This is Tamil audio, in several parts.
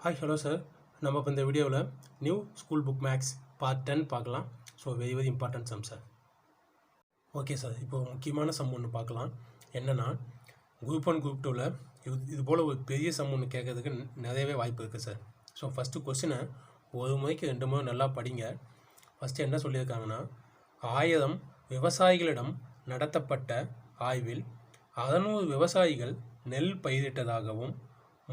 Hi hello sir. நம்ம இப்போ இந்த வீடியோவில் new school book maths part 10 பார்க்கலாம். So very important sum sir. Okay sir, இப்போது முக்கியமான சம் ஒன்று பார்க்கலாம். என்னென்னா குரூப் 1 குரூப் 2ல் இது போல் ஒரு பெரிய சம் ஒன்று கேட்கறதுக்கு நிறையவே வாய்ப்பு இருக்குது சார். ஸோ ஃபஸ்ட்டு கொஸ்டினை ஒரு முறைக்கு 2 முறை நல்லா படிங்க. ஃபஸ்ட்டு என்ன சொல்லியிருக்காங்கன்னா, 1000 விவசாயிகளிடம் நடத்தப்பட்ட ஆய்வில் 600 விவசாயிகள் நெல் பயிரிட்டதாகவும்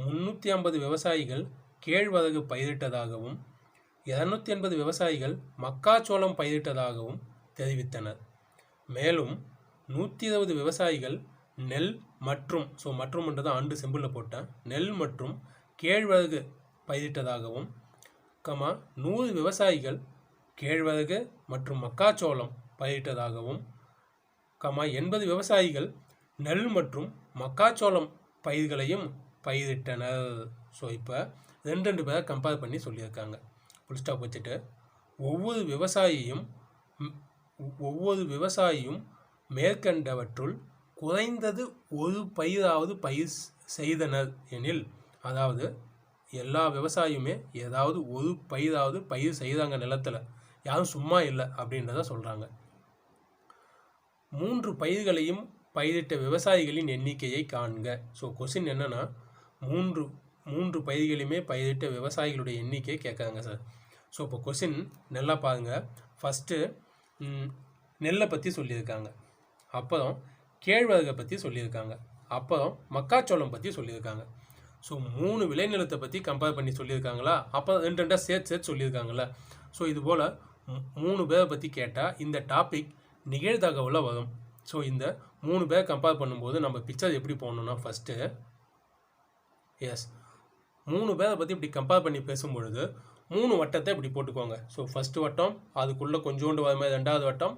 350 விவசாயிகள் கேழ்வரகு பயிரிட்டதாகவும் 280 விவசாயிகள் மக்காச்சோளம் பயிரிட்டதாகவும் தெரிவித்தனர். மேலும் 120 விவசாயிகள் நெல் மற்றும் மற்றும்ன்றது ஆண்டு சிம்பிளில் போட்டேன், நெல் மற்றும் கேழ்வரகு பயிரிட்டதாகவும் 100 விவசாயிகள் கேழ்வரகு மற்றும் மக்காச்சோளம் பயிரிட்டதாகவும் 80 விவசாயிகள் நெல் மற்றும் மக்காச்சோளம் பயிர்களையும் பயிரிட்டனர். ஸோ இப்போ ரெண்டு பேரை கம்பேர் பண்ணி சொல்லியிருக்காங்க. ஃபுல் ஸ்டாப் வச்சுட்டு ஒவ்வொரு விவசாயியும் மேற்கண்டவற்றுள் குறைந்தது ஒரு பயிராவது பயிர் செய்தனர் எனில், அதாவது எல்லா விவசாயியுமே ஏதாவது ஒரு பயிராவது பயிர் செய்தாங்க நிலத்தில், யாரும் சும்மா இல்லை அப்படின்றத சொல்கிறாங்க. 3 பயிர்களையும் பயிரிட்ட விவசாயிகளின் எண்ணிக்கையை காண்க. ஸோ கொஸ்டின் என்னென்னா, மூன்று பயிர்களையுமே பயிரிட்ட விவசாயிகளுடைய எண்ணிக்கையை கேட்குறாங்க சார். ஸோ இப்போ கொஸ்டின் நல்லா பாருங்கள். ஃபஸ்ட்டு நெல்லை பற்றி சொல்லியிருக்காங்க, அப்புறம் கேழ்வரகை பற்றி சொல்லியிருக்காங்க, அப்புறம் மக்காச்சோளம் பற்றி சொல்லியிருக்காங்க. ஸோ 3 விளைநிலத்தை பற்றி கம்பேர் பண்ணி சொல்லியிருக்காங்களா, அப்போ ரெண்டாக சேர்த்து சொல்லியிருக்காங்களா. ஸோ இது போல் 3 பேரை பற்றி கேட்டால் இந்த டாபிக் நிகழ்தகவில் வரும். ஸோ இந்த 3 பேரை கம்பேர் பண்ணும்போது நம்ம பிக்சர் எப்படி போடணுன்னா, ஃபஸ்ட்டு 3 பேரை பற்றி இப்படி கம்பேர் பண்ணி பேசும்பொழுது 3 வட்டத்தை இப்படி போட்டுக்கோங்க. ஸோ ஃபஸ்ட்டு வட்டம், அதுக்குள்ளே கொஞ்சோண்டு வர மாதிரி 2வது வட்டம்,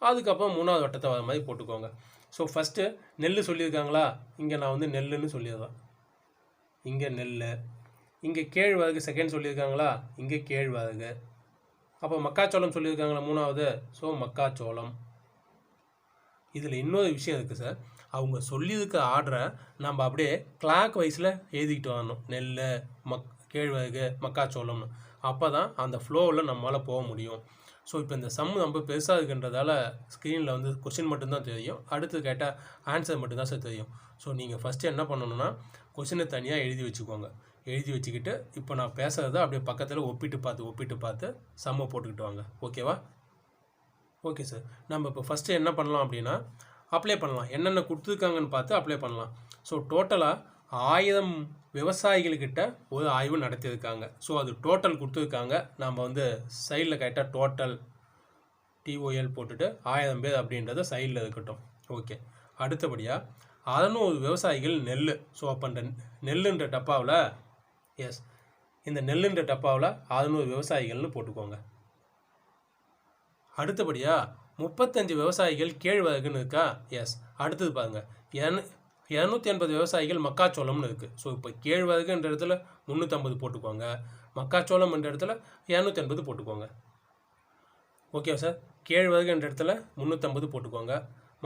அதுக்கப்புறம் 3வது வட்டத்தை வர மாதிரி போட்டுக்கோங்க. ஸோ ஃபஸ்ட்டு நெல் சொல்லியிருக்காங்களா, இங்கே நான் வந்து நெல்லுன்னு சொல்லிடுறேன், இங்கே நெல். இங்கே கேழ்வரகு செகண்ட் சொல்லியிருக்காங்களா, இங்கே கேழ்வரகு. அப்போ மக்காச்சோளம் சொல்லியிருக்காங்களா 3வது, ஸோ மக்காச்சோளம். இதில் இன்னொரு விஷயம் இருக்குது சார், அவங்க சொல்லியிருக்க ஆர்டரை நம்ம அப்படியே கிளாக் வைஸில் எழுதிக்கிட்டு வரணும். நெல், கேழ்வரகு, மக்காச்சோளம்னு. அப்போ தான் அந்த ஃப்ளோவில் நம்மளால் போக முடியும். ஸோ இப்போ இந்த சம் ரொம்ப பெருசாக இருக்குன்றதால ஸ்க்ரீனில் வந்து கொஸ்டின் மட்டும்தான் தெரியும், அடுத்து கேட்டால் ஆன்சர் மட்டும்தான் சார் தெரியும். ஸோ நீங்கள் ஃபஸ்ட்டு என்ன பண்ணணுன்னா, கொஸ்டினை தனியாக எழுதி வச்சுக்கோங்க. எழுதி வச்சுக்கிட்டு இப்போ நான் பேசுகிறத அப்படியே பக்கத்தில் ஒப்பிட்டு பார்த்து சம்மை போட்டுக்கிட்டு வாங்க. ஓகேவா? Okay sir. நம்ம இப்போ ஃபஸ்ட்டு என்ன பண்ணலாம் அப்படின்னா, அப்ளை பண்ணலாம். என்னென்ன கொடுத்துருக்காங்கன்னு பார்த்து அப்ளை பண்ணலாம். ஸோ டோட்டலாக 1000 விவசாயிகள்கிட்ட ஒரு ஆய்வு நடத்தியிருக்காங்க. ஸோ அது டோட்டல் கொடுத்துருக்காங்க. நம்ம வந்து சைடில் கரெக்டாக டோட்டல் TOL போட்டுட்டு 1000 பேர் அப்படின்றத சைடில் இருக்கட்டும். ஓகே. அடுத்தபடியாக 600 விவசாயிகள் நெல். ஸோ அப்போ இந்த நெல்லுன்ற டப்பாவில் இந்த நெல்லுன்ற டப்பாவில் 600 விவசாயிகள்னு போட்டுக்கோங்க. அடுத்தபடியாக 35 விவசாயிகள் கேழ்வரகுன்னு இருக்கா. அடுத்தது பாருங்கள், 280 விவசாயிகள் மக்காச்சோளம்னு இருக்குது. ஸோ இப்போ கேழ்வரகுன்ற இடத்துல 350 போட்டுக்கோங்க, மக்காச்சோளம் என்ற இடத்துல 280 போட்டுக்கோங்க. Okay sir. கேழ்வரகுன்ற இடத்துல 350 போட்டுக்கோங்க,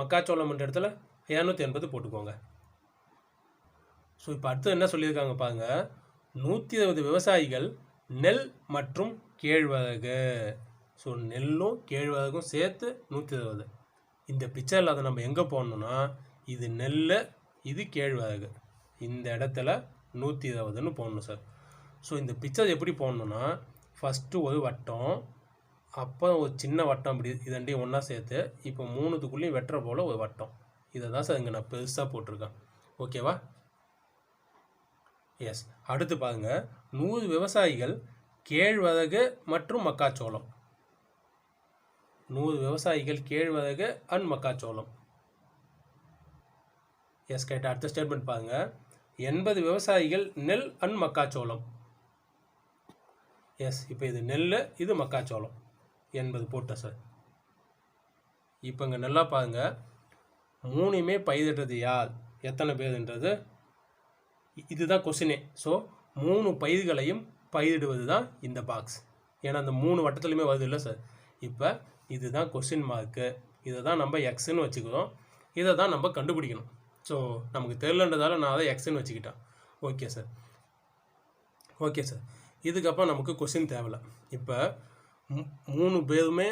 மக்காச்சோளம் என்ற இடத்துல 280 போட்டுக்கோங்க. ஸோ இப்போ அடுத்து என்ன சொல்லியிருக்காங்க பாருங்கள், 120 விவசாயிகள் நெல் மற்றும் கேழ்வரகு. ஸோ நெல்லும் கேழ்வரகும் சேர்த்து 120. இந்த பிக்சரில் அதை நம்ம எங்கே போடணுன்னா, இது நெல், இது கேழ்வரகு, இந்த இடத்துல 120ன்னு போடணும் சார். ஸோ இந்த பிக்சர் எப்படி போடணுன்னா, ஃபஸ்ட்டு ஒரு வட்டம், அப்புறம் ஒரு சின்ன வட்டம், அப்படி இது ரெண்டையும் ஒன்றா சேர்த்து இப்போ 3த்துக்குள்ளேயும் வெட்டுற போல் ஒரு வட்டம். இதை தான் சார் இங்கே நான் பெருசாக போட்டிருக்கேன். ஓகேவா? அடுத்து பாருங்கள், 100 விவசாயிகள் கேழ்வரகு மற்றும் மக்காச்சோளம். 100 விவசாயிகள் கேழ்வரகு அண்ட் மக்காச்சோளம். கேட்ட அடுத்த ஸ்டேட்மெண்ட் பாருங்கள், 80 விவசாயிகள் நெல் அண்ட் மக்காச்சோளம். இப்போ இது நெல், இது மக்காச்சோளம். 80 போட்டேன் சார். இப்போ இங்கே நல்லா பாருங்கள், 3மே பயிரிடுறது யார், எத்தனை பேருன்றது இதுதான் கொஸ்டினே. ஸோ 3 பயிர்களையும் பயிரிடுவது தான் இந்த பாக்ஸ். ஏன்னா அந்த 3 வட்டத்துலையுமே வருது இல்லை சார். இப்போ இதுதான் கொஸ்டின் மார்க்கு. இதை தான் நம்ம எக்ஸ்ன்னு வச்சுக்கிறோம், இதை தான் நம்ம கண்டுபிடிக்கணும். ஸோ நமக்கு தெரியலன்றதால நான் அதை எக்ஸ்ன்னு வச்சுக்கிட்டேன். Okay sir. Okay sir. இதுக்கப்புறம் நமக்கு கொஸ்டின் தேவையில்ல. இப்போ 3 பேருமே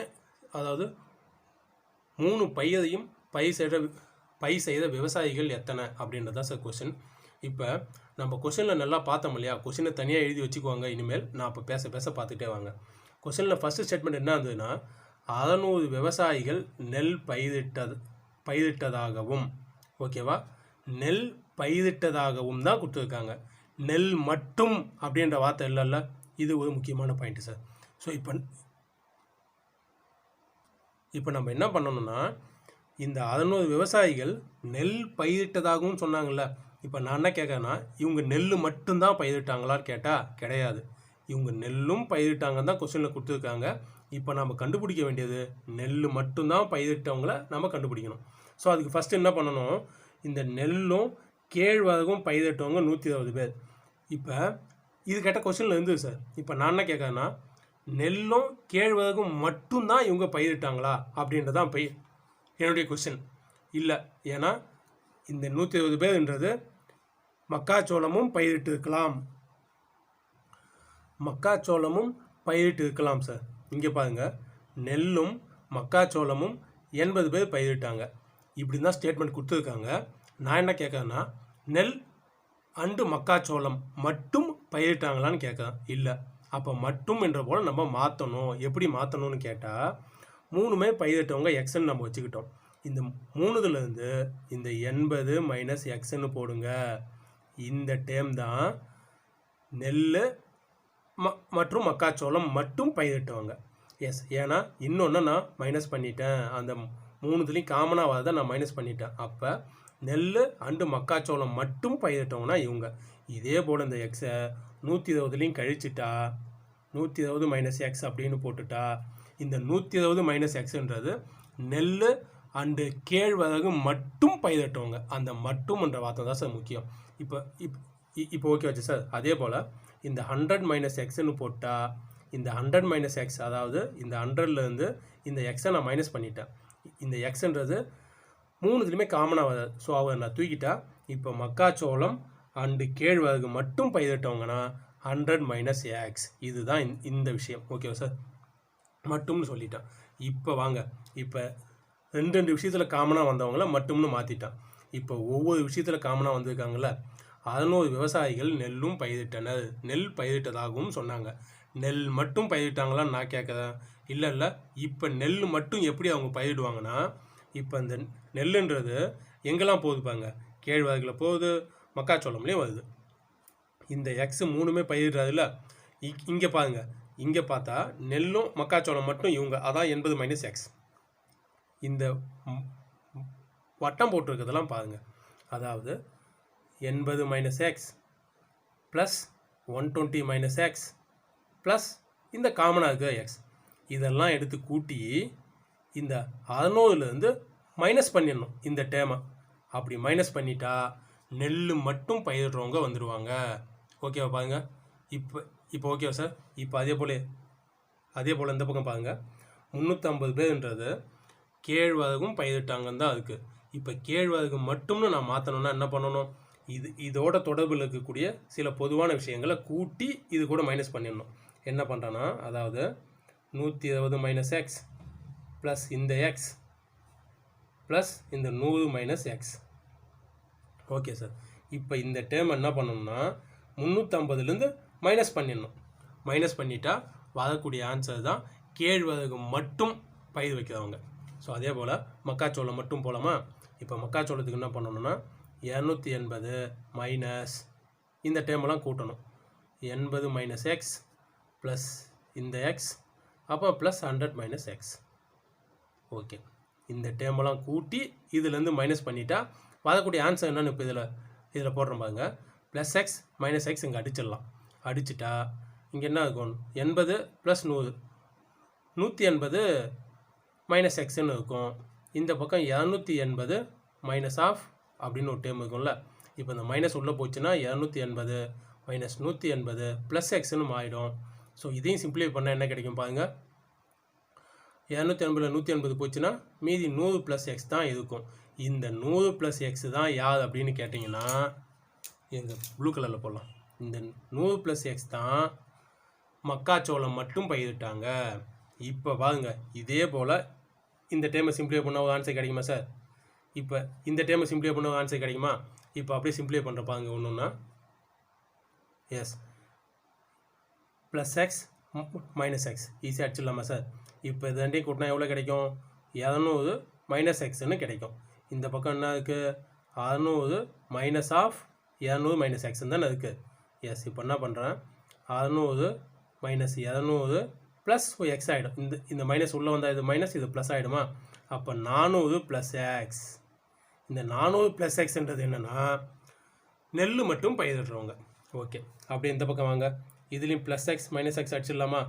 அதாவது 3 பையதையும் பயிர் செய்த விவசாயிகள் எத்தனை அப்படின்றது தான் சார் கொஸ்டின். இப்போ நம்ம கொஸ்டினில் நல்லா பார்த்தோம் இல்லையா, கொஸ்டினை தனியாக எழுதி வச்சுக்குவாங்க. இனிமேல் நான் இப்போ பேச பார்த்துக்கிட்டே வாங்க. கொஸ்டினில் ஃபஸ்ட்டு ஸ்டேட்மெண்ட் என்ன இருந்ததுன்னா 600 விவசாயிகள் நெல் பயிரிட்டதாகவும், ஓகேவா, நெல் பயிரிட்டதாகவும் தான் கொடுத்துருக்காங்க. நெல் மட்டும் அப்படின்ற வார்த்தை இல்லைல்ல, இது ஒரு முக்கியமான பாயிண்ட்டு சார். ஸோ இப்போ நம்ம என்ன பண்ணணும்னா, இந்த 600 விவசாயிகள் நெல் பயிரிட்டதாகவும் சொன்னாங்கல்ல. இப்போ நான் என்ன கேட்குறேன்னா, இவங்க நெல் மட்டும்தான் பயிரிட்டாங்களான்னு கேட்டால் கிடையாது. இவங்க நெல்லும் பயிரிட்டாங்கன்னு தான் கொஸ்டினில் கொடுத்துருக்காங்க. இப்போ நம்ம கண்டுபிடிக்க வேண்டியது நெல் மட்டும்தான் பயிரிட்டவங்கள நம்ம கண்டுபிடிக்கணும். ஸோ அதுக்கு ஃபஸ்ட்டு என்ன பண்ணணும், இந்த நெல்லும் கேழ்வரகும் பயிரிட்டவங்க 120 பேர். இப்போ இது கேட்ட கொஸ்டினில் இருந்தது சார். இப்போ நான் என்ன கேட்குறேன்னா, நெல்லும் கேழ்வரகும் மட்டும்தான் இவங்க பயிரிட்டாங்களா அப்படின்றதான் என்னுடைய கொஸ்டின் இல்லை. ஏன்னா இந்த 120 பேர்ன்றது மக்காச்சோளமும் பயிரிட்டு இருக்கலாம் சார். இங்கே பாருங்கள், நெல்லும் மக்காச்சோளமும் 80 பேர் பயிரிட்டாங்க. இப்படி தான் ஸ்டேட்மெண்ட் கொடுத்துருக்காங்க. நான் என்ன கேட்குறேன்னா, நெல் அண்டு மக்காச்சோளம் மட்டும் பயிரிட்டாங்களான்னு கேட்குறேன். இல்லை. அப்போ மட்டும் என்ற போல் நம்ம மாற்றணும். எப்படி மாற்றணும்னு கேட்டால், 3மே பயிரிட்டவங்க எக்ஸ்ன்னு நம்ம வச்சுக்கிட்டோம். இந்த 3லேருந்து இந்த 80 மைனஸ் எக்ஸ்ன்னு போடுங்க. இந்த டேம் தான் நெல் மற்றும் மக்காச்சோளம் மட்டும் பயிரிட்டவங்க. எஸ், ஏன்னா இன்னொன்று நான் மைனஸ் பண்ணிட்டேன். அந்த 3துலேயும் காமனாக வரதை நான் மைனஸ் பண்ணிட்டேன். அப்போ நெல் அண்டு மக்காச்சோளம் மட்டும் பயிரிட்டவங்கன்னா இவங்க. இதே போல் இந்த எக்ஸை 120லையும் கழிச்சிட்டா 120 மைனஸ் எக்ஸ் அப்படின்னு போட்டுட்டா, இந்த 120 மைனஸ் எக்ஸுன்றது நெல் அண்டு கேழ்வரகு மட்டும் பயிரிட்டவங்க. அந்த மட்டும்ன்ற வார்த்தை தான் சார் முக்கியம். இப்போ ஓகே வச்சு சார். அதே போல் இந்த 100 மைனஸ் எக்ஸ்ன்னு போட்டால், இந்த 100 மைனஸ் எக்ஸ், அதாவது இந்த 100லேருந்து இந்த எக்ஸை நான் மைனஸ் பண்ணிட்டேன். இந்த எக்ஸுன்றது 3துலையுமே காமனாக வராது. ஸோ அவரை நான் தூக்கிட்டா, இப்போ மக்காச்சோளம் அண்டு கேழ்வரகு மட்டும் பயிரிட்டவங்கன்னா 100 மைனஸ் எக்ஸ். இதுதான் இந்த விஷயம். ஓகேவா சார்? மட்டும்னு சொல்லிட்டான். இப்போ வாங்க, இப்போ ரெண்டு விஷயத்தில் காமனாக வந்தவங்கள மட்டும்னு மாற்றிட்டான். இப்போ ஒவ்வொரு விஷயத்தில் காமனாக வந்திருக்காங்கள. 600 விவசாயிகள் நெல்லும் பயிரிட்டனர், நெல் பயிரிட்டதாகவும் சொன்னாங்க. நெல் மட்டும் பயிரிட்டாங்களான்னு நான் கேட்குறேன். இல்லை. இப்போ நெல் மட்டும் எப்படி அவங்க பயிரிடுவாங்கன்னா, இப்போ இந்த நெல்லுன்றது எங்கெல்லாம் போகுதுப்பாங்க, கேழ்வரகுல போகுது, மக்காச்சோளம்லேயும் வருது. இந்த எக்ஸ் 3மே பயிரிடுறதுல இங்கே பாருங்க, இங்கே பார்த்தா நெல்லும் மக்காச்சோளம் மட்டும் இவங்க, அதான் 80 மைனஸ் எக்ஸ். இந்த வட்டம் போட்டிருக்கிறதெல்லாம் பாருங்கள், அதாவது 80 minus X plus 120 minus X plus இந்த காமனாக இருக்கிற எக்ஸ், இதெல்லாம் எடுத்து கூட்டி இந்த 600லேருந்து மைனஸ் பண்ணிடணும் இந்த டேமை. அப்படி மைனஸ் பண்ணிட்டா நெல் மட்டும் பயிரிடுறவங்க வந்துடுவாங்க. ஓகேவா பாருங்க. இப்போ ஓகேவா சார்? இப்போ அதே போல் இந்த பக்கம் பாருங்கள், 350 பேருன்றது கேழ்வரகும் பயிரிட்டாங்கன்னு தான் இருக்குது. இப்போ கேழ்வரகு மட்டும்னு நான் மாற்றணும்னா என்ன பண்ணணும், இதோட தொடர்பில் இருக்கக்கூடிய சில பொதுவான விஷயங்களை கூட்டி இது கூட மைனஸ் பண்ணிடணும். என்ன பண்ணுறேன்னா, அதாவது 120 மைனஸ் எக்ஸ் ப்ளஸ் இந்த எக்ஸ் ப்ளஸ் இந்த 100 மைனஸ் எக்ஸ். Okay sir. இப்போ இந்த டேம் என்ன பண்ணணும்னா 350லேருந்து மைனஸ் பண்ணிடணும். மைனஸ் பண்ணிட்டா வரக்கூடிய ஆன்சர் தான் கேழ்வரகு மட்டும் பயிர் வைக்கிறவங்க. ஸோ அதே போல் மக்காச்சோளம் மட்டும் போலாமா? இப்போ மக்காச்சோளத்துக்கு என்ன பண்ணணும்னா 280 மைனஸ் இந்த டேமெல்லாம் கூட்டணும். 80 மைனஸ் எக்ஸ் ப்ளஸ் இந்த எக்ஸ், அப்போ ப்ளஸ் 100 மைனஸ் எக்ஸ். ஓகே, இந்த டேமெல்லாம் கூட்டி இதுலேருந்து மைனஸ் பண்ணிட்டா வரக்கூடிய ஆன்சர் என்னன்னு இப்போ இதில் போடுறோம் பாருங்க. ப்ளஸ் எக்ஸ் மைனஸ் எக்ஸ் இங்கே அடிச்சிடலாம். அடிச்சிட்டா இங்கே என்ன இருக்கும், 80 ப்ளஸ் 100, 180 மைனஸ் எக்ஸ்ன்னு இருக்கும். இந்த பக்கம் 280 மைனஸ் ஆஃப் அப்படின்னு ஒரு டேம் இருக்கும்ல. இப்போ இந்த மைனஸ் உள்ளே போச்சுன்னா 280 மைனஸ் 180 ப்ளஸ் எக்ஸ்ன்னு மாறிடும். ஸோ இதையும் சிம்பிளிஃபை பண்ணால் என்ன கிடைக்கும் பாருங்கள், 280 180 போச்சுன்னா மீதி 100 ப்ளஸ் எக்ஸ் தான் இருக்கும். இந்த 100 ப்ளஸ் எக்ஸ் தான் யார் அப்படின்னு கேட்டிங்கன்னா, எங்கள் ப்ளூ கலரில் போடலாம். இந்த 100 + x தான் மக்காச்சோளம் மட்டும் பயிரிட்டாங்க. இப்போ பாருங்க, இதே போல் இந்த டேர்மை சிம்பிளிஃபை பண்ணால் ஒரு ஆன்சர் கிடைக்குமா சார்? இப்போ இந்த டேர்மை சிம்பிளிஃபை பண்ண ஒரு ஆன்சர் கிடைக்குமா? இப்போ அப்படியே சிம்பிளிஃபை பண்ணுற பாருங்க ஒன்றுன்னா. எஸ், +x - x ஈஸியாக அடிச்சிடலாமா சார்? இப்போ இது ரெண்டையும் கூட்டினா எவ்வளோ கிடைக்கும்? 200 - xன்னு கிடைக்கும். இந்த பக்கம் என்ன இருக்குது? 600 - -200 - xன்னு தானே இருக்குது. எஸ், இப்போ என்ன பண்ணுறேன்? 600 - 200 ப்ளஸ் x ஆகிடும். இந்த மைனஸ் உள்ளே வந்தால் இது மைனஸ், இது ப்ளஸ் ஆகிடுமா? அப்போ 400 + x. இந்த 400 + xன்றது என்னென்னா நெல் மட்டும் பயிரிடுறவங்க. ஓகே, அப்படியே இந்த பக்கம் வாங்க. இதுலேயும் +x - x அடிச்சிடலாமா?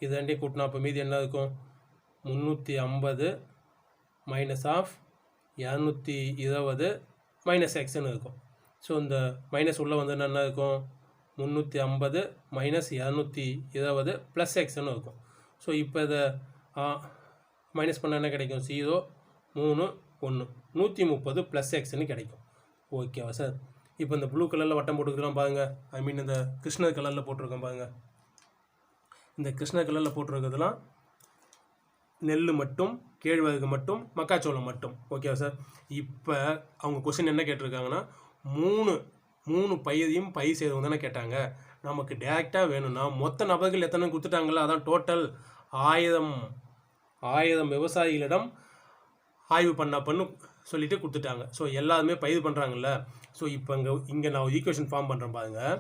இது ரெண்டையும் கூட்டினா அப்போ மீதி என்ன இருக்கும்? 350 - 220 - xன்னு இருக்கும். ஸோ இந்த மைனஸ் உள்ளே வந்து என்ன இருக்கும்? 350 - 220 + xன்னு இருக்கும். ஸோ இப்போ இதை மைனஸ் பண்ண என்ன கிடைக்கும்? 0 3 1 130 + xன்னு கிடைக்கும். ஓகேவா சார்? இப்போ இந்த ப்ளூ கலரில் வட்டம் போட்டுருக்கிறோம் பாருங்கள். ஐ மீன் இந்த கிருஷ்ணர் கலரில் போட்டிருக்கோம் பாருங்கள். இந்த கிருஷ்ணர் கலரில் போட்டிருக்கிறதுலாம் நெல் மட்டும், கேழ்வரகு மட்டும், மக்காச்சோளம் மட்டும். ஓகேவா சார்? இப்போ அவங்க கொஸ்டின் என்ன கேட்டிருக்காங்கன்னா, மூணு பயிரையும் பயிர் செய்கிறவங்க தானே கேட்டாங்க. நமக்கு டேரெக்டாக வேணும்னா மொத்த நபர்கள் எத்தனை கொடுத்துட்டாங்களோ அதான் டோட்டல் 1000 விவசாயிகளிடம் ஆய்வு பண்ண சொல்லிட்டு கொடுத்துட்டாங்க. ஸோ எல்லாருமே பயிர் பண்ணுறாங்கல்ல. ஸோ இப்போ இங்கே நான் ஈக்குவேஷன் ஃபார்ம் பண்ணுறேன் பாருங்கள்.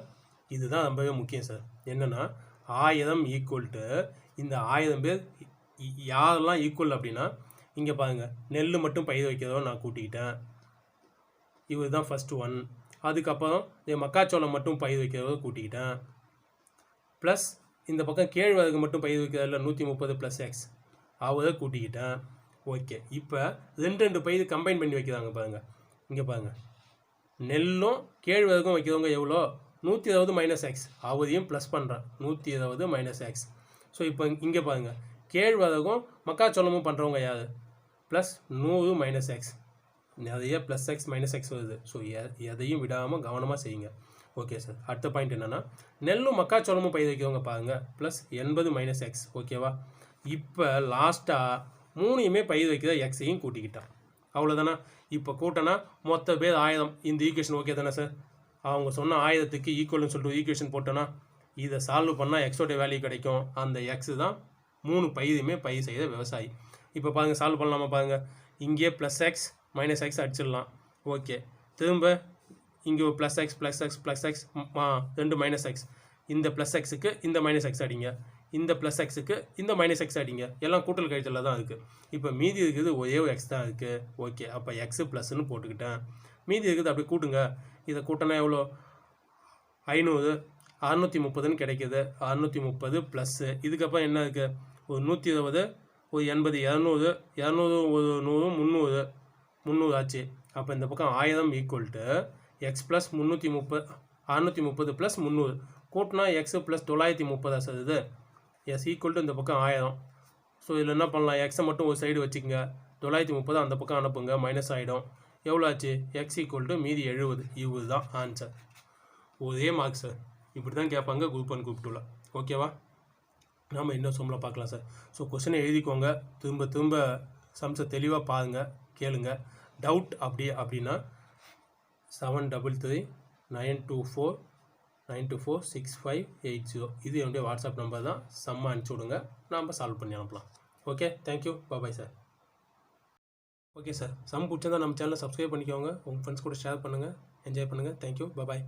இதுதான் ரொம்பவே முக்கியம் சார். என்னென்னா 1000 = இந்த 1000 பேர் யாரெல்லாம் ஈக்குவல் அப்படின்னா, இங்கே பாருங்கள், நெல் மட்டும் பயிர் வைக்கிறதோ நான் கூட்டிக்கிட்டேன். இவர் தான் ஃபஸ்ட்டு 1. அதுக்கப்புறம் மக்காச்சோளம் மட்டும் பயிர் வைக்கிறதோ கூட்டிக்கிட்டேன். ப்ளஸ் இந்த பக்கம் கேழ்வரகு மட்டும் பயிர் வைக்கிறதில்ல 130 + x அவரை கூட்டிக்கிட்டேன். ஓகே, இப்போ 2 பயிர் கம்பைன் பண்ணி வைக்கிறாங்க பாருங்கள். இங்கே பாருங்கள், நெல்லும் கேழ்வரகும் வைக்கிறவங்க எவ்வளோ? 120 - x அவரையும் ப்ளஸ் பண்ணுறேன் 120 - x. ஸோ இப்போ இங்கே பாருங்கள், கேழ்வரகும் மக்காச்சோளமும் பண்ணுறவங்க யார்? Plus 100 - x. நிறைய +x - x வருது. ஸோ எதையும் விடாமல் கவனமாக செய்யுங்க. Okay sir. அடுத்த பாயிண்ட் என்னென்னா, நெல்லும் மக்காச்சோளமும் பயிர் வைக்கிறவங்க பாருங்கள், ப்ளஸ் 80 - x. ஓகேவா? இப்போ லாஸ்ட்டாக 3யுமே பயிர் வைக்கிற எக்ஸையும் கூட்டிக்கிட்டான். அவ்வளோதானே? இப்போ கூட்டினா மொத்த பேர் 1000. இந்த ஈக்குவேஷன் ஓகே தானே சார்? அவங்க சொன்ன 1000க்கு ஈக்குவல்னு சொல்லிட்டு ஈக்குவேஷன் போட்டோன்னா இதை சால்வ் பண்ணால் எக்ஸோட வேல்யூ கிடைக்கும். அந்த எக்ஸு தான் 3 பயிருமே பயிர் செய்கிற விவசாயி. இப்போ பாருங்கள், சால்வ் பண்ணலாமா பாருங்கள். இங்கே +x - x அடிச்சிடலாம். ஓகே, திரும்ப இங்கே ஒரு +x +x +x 2 - x. இந்த +xக்கு இந்த -x அடிங்க, இந்த +xக்கு இந்த -x அடிங்க. எல்லாம் கூட்டல் கழித்தலில் தான் இருக்குது. இப்போ மீதி இருக்குது ஒரே ஒரு x தான் இருக்குது. ஓகே, அப்போ x +ன்னு போட்டுக்கிட்டேன். மீதி இருக்குது அப்படி கூட்டுங்க. இதை கூட்டினா எவ்வளோ? 500 630ன்னு கிடைக்கிது. 630 ப்ளஸ்ஸு இதுக்கப்புறம் என்ன இருக்குது? ஒரு 120 ஒரு 80 200 200 ஒரு 100 300 ஆச்சு. அப்போ இந்த பக்கம் 1000 = x + 330 630 + 300 கூட்டினா x + 930 சார் இது. எஸ் ஈக்குவல் டு இந்த பக்கம் 1000. ஸோ இதில் என்ன பண்ணலாம்? எக்ஸை மட்டும் ஒரு சைடு வச்சுக்கோங்க, 930 அந்த பக்கம் அனுப்புங்க, மைனஸ் ஆகிடும். எவ்வளோ ஆச்சு? x = மீதி 70. இது தான் ஆன்சர். ஒரே மார்க் சார். இப்படி தான் கேட்பாங்க குரூப் 1 குரூப் 2ல். ஓகேவா? நாம் இன்னும் சம்மில் பார்க்கலாம் சார். ஸோ கொஸ்டினை எழுதிக்கோங்க, திரும்ப சம்ஸை தெளிவாக பாருங்கள், கேளுங்க. டவுட் அப்படின்னா 733924 இது என்னுடைய வாட்ஸ்அப் நம்பர் தான். சம்மா அனுப்பிச்சி விடுங்க, நாம் சால்வ் பண்ணி அனுப்பலாம். Okay, thank you, bye sir. Okay sir, some பிடிச்சிருந்தா நம்ம சேனலை சப்ஸ்கிரைப் பண்ணிக்கோங்க, உங்கள் ஃப்ரெண்ட்ஸ் கூட ஷேர் பண்ணுங்கள், என்ஜாய் பண்ணுங்கள். தேங்க்யூ, பாய்.